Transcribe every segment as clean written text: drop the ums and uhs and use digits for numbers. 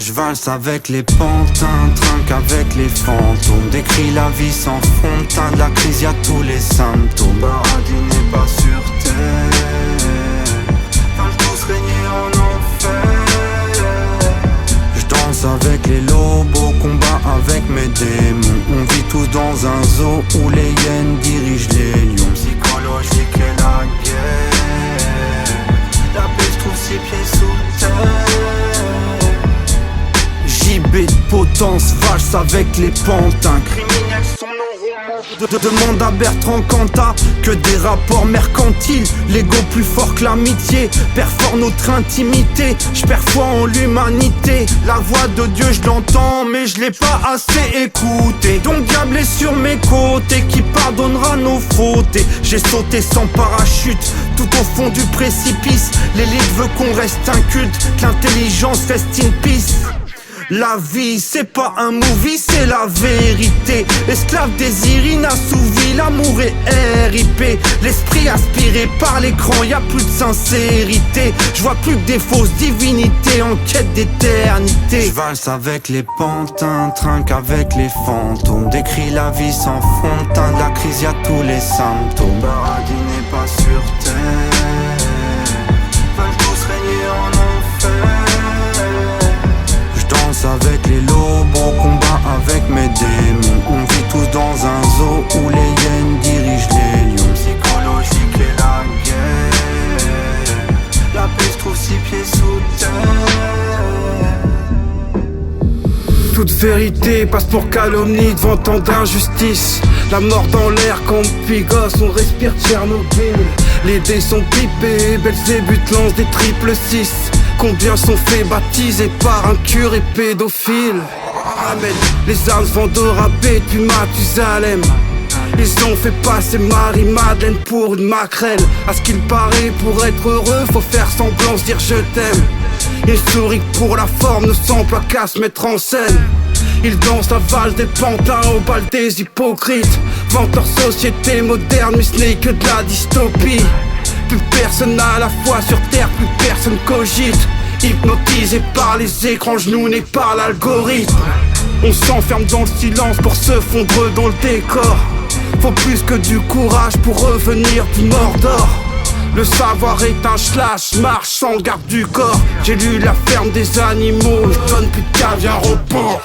Je valse avec les pantins, trinque avec les fantômes. Décris la vie sans fond de teint, de la crise y'a tous les symptômes. Paradis n'est pas sur terre, veulent tous régner en enfer. Je danse avec les lobos, combat avec mes démons. On vit tous dans un zoo où les hyènes dirigent les lions. Psychologique et la guerre, la paix se trouve 6 pieds sous terre. JB de potence, valse avec les pantins. Criminels sont nos romans. Demande à Bertrand Cantat que des rapports mercantiles. L'ego plus fort que l'amitié perfore notre intimité. J'perds foi en l'humanité. La voix de Dieu je l'entends mais je l'ai pas assez écouté. Donc diable est sur mes côtés, qui pardonnera nos fautes. Et j'ai sauté sans parachute tout au fond du précipice. L'élite veut qu'on reste inculte, que l'intelligence reste in peace. La vie c'est pas un movie, c'est la vérité. Esclave désir inassouvi, l'amour est RIP. L'esprit aspiré par l'écran, y'a plus de sincérité. Je vois plus que des fausses divinités en quête d'éternité. Je valse avec les pantins, trinque avec les fantômes. Décris la vie sans fond de teint, de la crise y'a tous les symptômes. Paradis n'est pas sur terre, veulent tous régner en enfer. Avec les lobos, combat avec mes démons. On vit tous dans un zoo où les hyènes dirigent les lions. Psychologique et la guerre, la paix se trouve 6 pieds sous terre. Toute vérité passe pour calomnie devant tant d'injustice. La mort dans l'air quand on pigosse, on respire Tchernobyl. Les dés sont pipés, Belzébuth lance des triple 6. Combien sont faits baptisés par un curé pédophile? Amen. Les armes vendent au rabais depuis Mathusalem. Ils ont fait passer Marie-Madeleine pour une maquerelle. À ce qu'il paraît, pour être heureux, faut faire semblant, se dire je t'aime. Ils sourient pour la forme, ne s'emploient qu'à se mettre en scène. Ils dansent la valse des pantins au bal des hypocrites. Vantent leur société moderne, mais ce n'est que de la dystopie. Plus personne n'a la foi sur terre, plus personne cogite. Hypnotisé par les écrans, genouillé par l'algorithme. On s'enferme dans le silence pour se fondre dans le décor. Faut plus que du courage pour revenir du Mordor. Le savoir est un slash, marche sans garde du corps. J'ai lu la ferme des animaux, je donne plus de caviar au porc.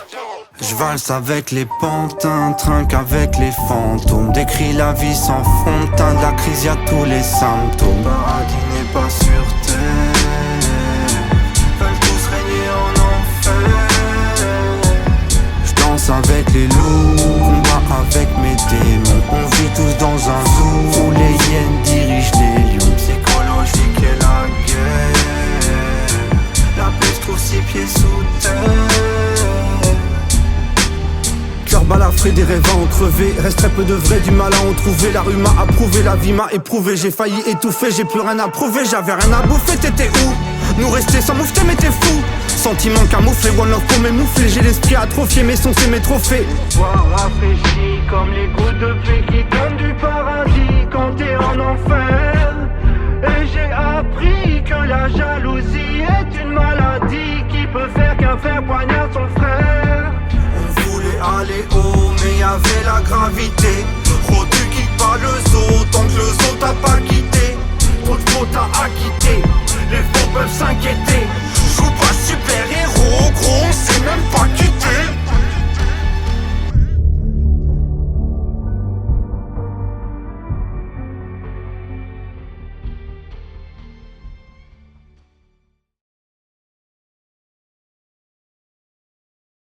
Je valse avec les pantins, trinque avec les fantômes. Décris la vie sans fond de teint, de la crise y'a tous les symptômes. Paradis n'est pas sur terre, veulent tous régner en enfer. Je danse avec les loups, combat avec mes démons. On vit tous dans un zoo où les hyènes dirigent les lions. Psychologique et la guerre, la paix se trouve 6 pieds sous terre. Balafré, des rêves à en crever. Reste très peu de vrai, du mal à en trouver. La rue m'a approuvé, la vie m'a éprouvé. J'ai failli étouffer, j'ai plus rien à prouver. J'avais rien à bouffer, t'étais où? Nous rester sans moufter, mais t'es fou. Sentiment camouflé, one love pour m'émoufler. J'ai l'esprit atrophié, mes sons c'est mes trophées. Voir rafraîchi comme les gouttes de pluie qui donnent du paradis quand t'es en enfer. Et j'ai appris que la jalousie est une maladie qui peut faire qu'un frère poignarde son frère. Aller haut, mais y'avait la gravité. Trop tu quittes pas le zoo, tant que le zoo t'a pas quitté. Trop de fautes à acquitter, les faux peuvent s'inquiéter.